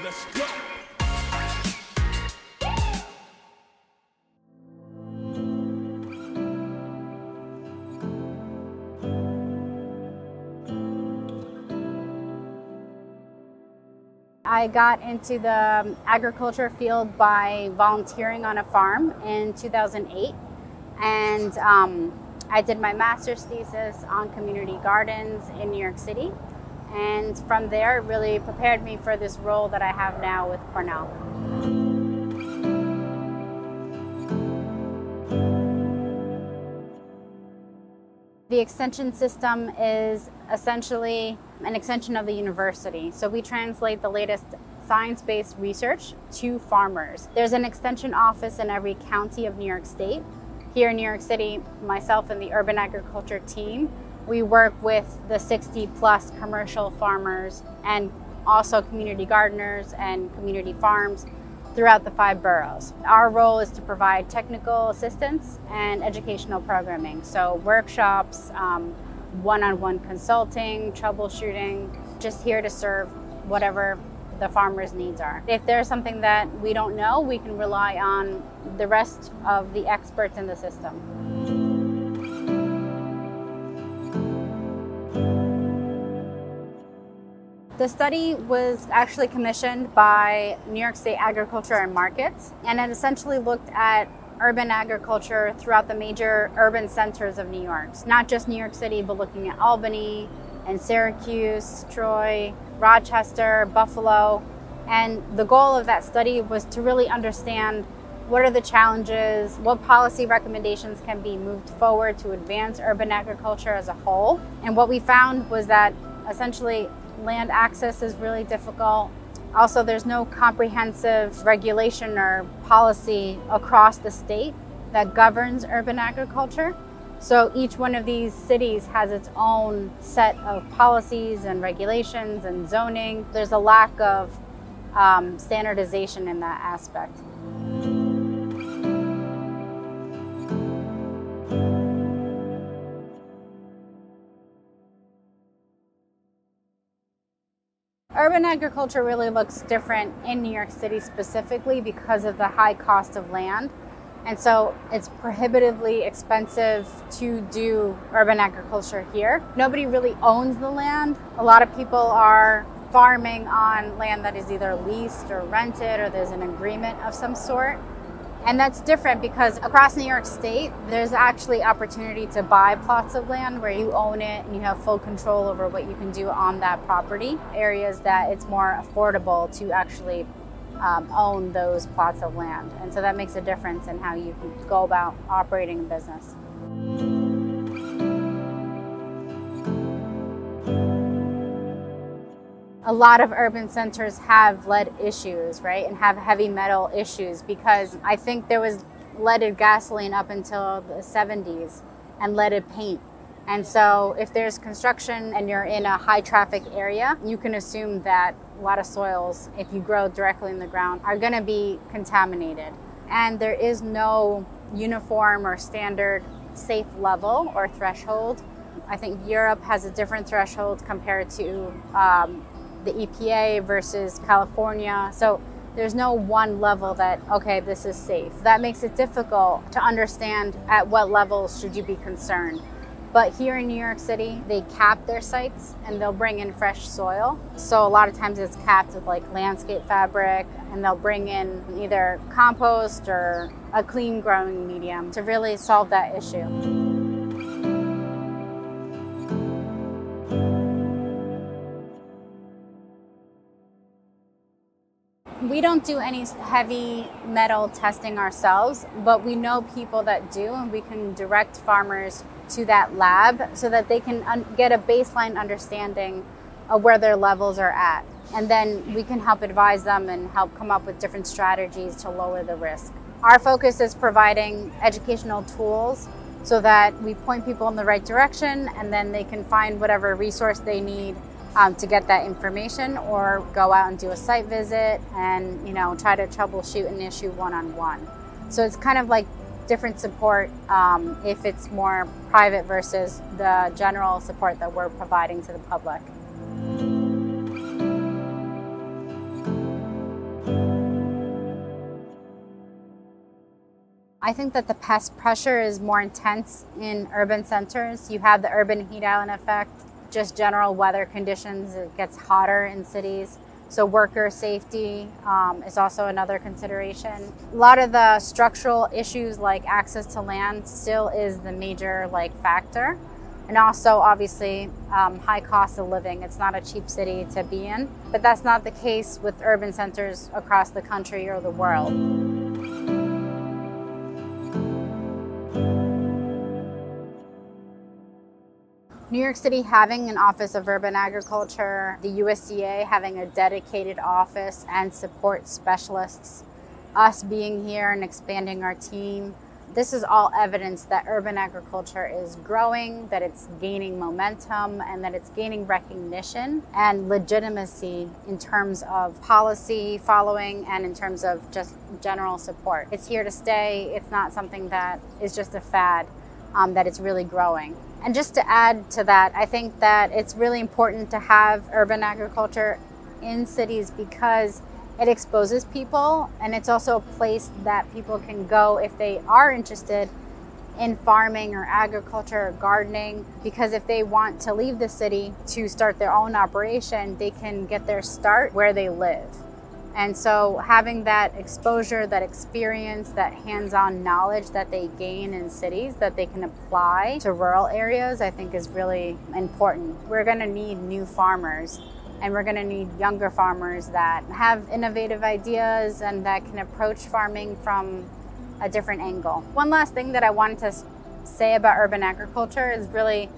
Let's go. I got into the agriculture field by volunteering on a farm in 2008, and I did my master's thesis on community gardens in New York City, and from there it really prepared me for this role that I have now with Cornell. The extension system is essentially an extension of the university. So we translate the latest science-based research to farmers. There's an extension office in every county of New York State. Here in New York City, myself and the urban agriculture team, we work with the 60 plus commercial farmers and also community gardeners and community farms throughout the 5 boroughs. Our role is to provide technical assistance and educational programming. So workshops, one-on-one consulting, troubleshooting, just here to serve whatever the farmer's needs are. If there's something that we don't know, we can rely on the rest of the experts in the system. The study was actually commissioned by New York State Agriculture and Markets, and it essentially looked at urban agriculture throughout the major urban centers of New York. Not just New York City, but looking at Albany and Syracuse, Troy, Rochester, Buffalo. And the goal of that study was to really understand what are the challenges, what policy recommendations can be moved forward to advance urban agriculture as a whole. And what we found was that essentially land access is really difficult. Also, there's no comprehensive regulation or policy across the state that governs urban agriculture. So each one of these cities has its own set of policies and regulations and zoning. There's a lack of standardization in that aspect. Urban agriculture really looks different in New York City specifically because of the high cost of land. And so it's prohibitively expensive to do urban agriculture here. Nobody really owns the land. A lot of people are farming on land that is either leased or rented, or there's an agreement of some sort. And that's different because across New York State, there's actually opportunity to buy plots of land where you own it and you have full control over what you can do on that property. Areas that it's more affordable to actually own those plots of land. And so that makes a difference in how you can go about operating a business. A lot of urban centers have lead issues, right? And have heavy metal issues because I think there was leaded gasoline up until the 70s and leaded paint. And so if there's construction and you're in a high traffic area, you can assume that a lot of soils, if you grow directly in the ground, are gonna be contaminated. And there is no uniform or standard safe level or threshold. I think Europe has a different threshold compared to the EPA versus California. So there's no one level that, okay, this is safe. That makes it difficult to understand at what levels should you be concerned. But here in New York City, they cap their sites and they'll bring in fresh soil. So a lot of times it's capped with like landscape fabric, and they'll bring in either compost or a clean growing medium to really solve that issue. We don't do any heavy metal testing ourselves, but we know people that do, and we can direct farmers to that lab so that they can get a baseline understanding of where their levels are at. And then we can help advise them and help come up with different strategies to lower the risk. Our focus is providing educational tools so that we point people in the right direction, and then they can find whatever resource they need to get that information, or go out and do a site visit and try to troubleshoot an issue one-on-one. So it's kind of like different support if it's more private versus the general support that we're providing to the public. I think that the pest pressure is more intense in urban centers. You have the urban heat island effect, just general weather conditions. It gets hotter in cities. So worker safety is also another consideration. A lot of the structural issues like access to land still is the major factor. And also obviously high cost of living. It's not a cheap city to be in, but that's not the case with urban centers across the country or the world. New York City having an Office of Urban Agriculture, the USDA having a dedicated office and support specialists, us being here and expanding our team, this is all evidence that urban agriculture is growing, that it's gaining momentum, and that it's gaining recognition and legitimacy in terms of policy following and in terms of just general support. It's here to stay. It's not something that is just a fad, that it's really growing. And just to add to that, I think that it's really important to have urban agriculture in cities because it exposes people, and it's also a place that people can go if they are interested in farming or agriculture or gardening, because if they want to leave the city to start their own operation, they can get their start where they live. And so having that exposure, that experience, that hands-on knowledge that they gain in cities that they can apply to rural areas, I think is really important. We're going to need new farmers, and we're going to need younger farmers that have innovative ideas and that can approach farming from a different angle. One last thing that I wanted to say about urban agriculture is really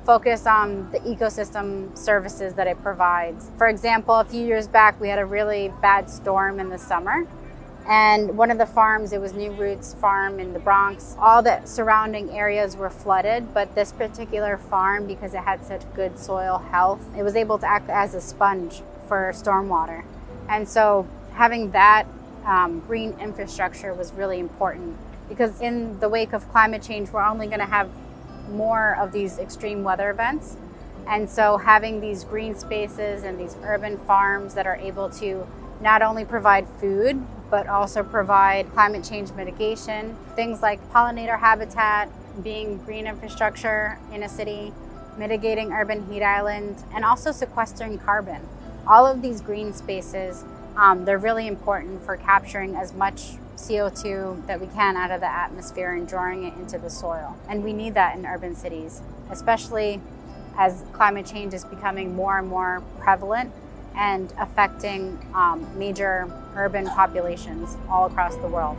focus on the ecosystem services that it provides. For example, a few years back, we had a really bad storm in the summer. And one of the farms, it was New Roots Farm in the Bronx, all the surrounding areas were flooded, but this particular farm, because it had such good soil health, it was able to act as a sponge for stormwater. And so having that green infrastructure was really important, because in the wake of climate change, we're only going to have more of these extreme weather events. And so having these green spaces and these urban farms that are able to not only provide food, but also provide climate change mitigation, things like pollinator habitat, being green infrastructure in a city, mitigating urban heat island, and also sequestering carbon. All of these green spaces, they're really important for capturing as much CO2 that we can out of the atmosphere and drawing it into the soil. And we need that in urban cities, especially as climate change is becoming more and more prevalent and affecting major urban populations all across the world.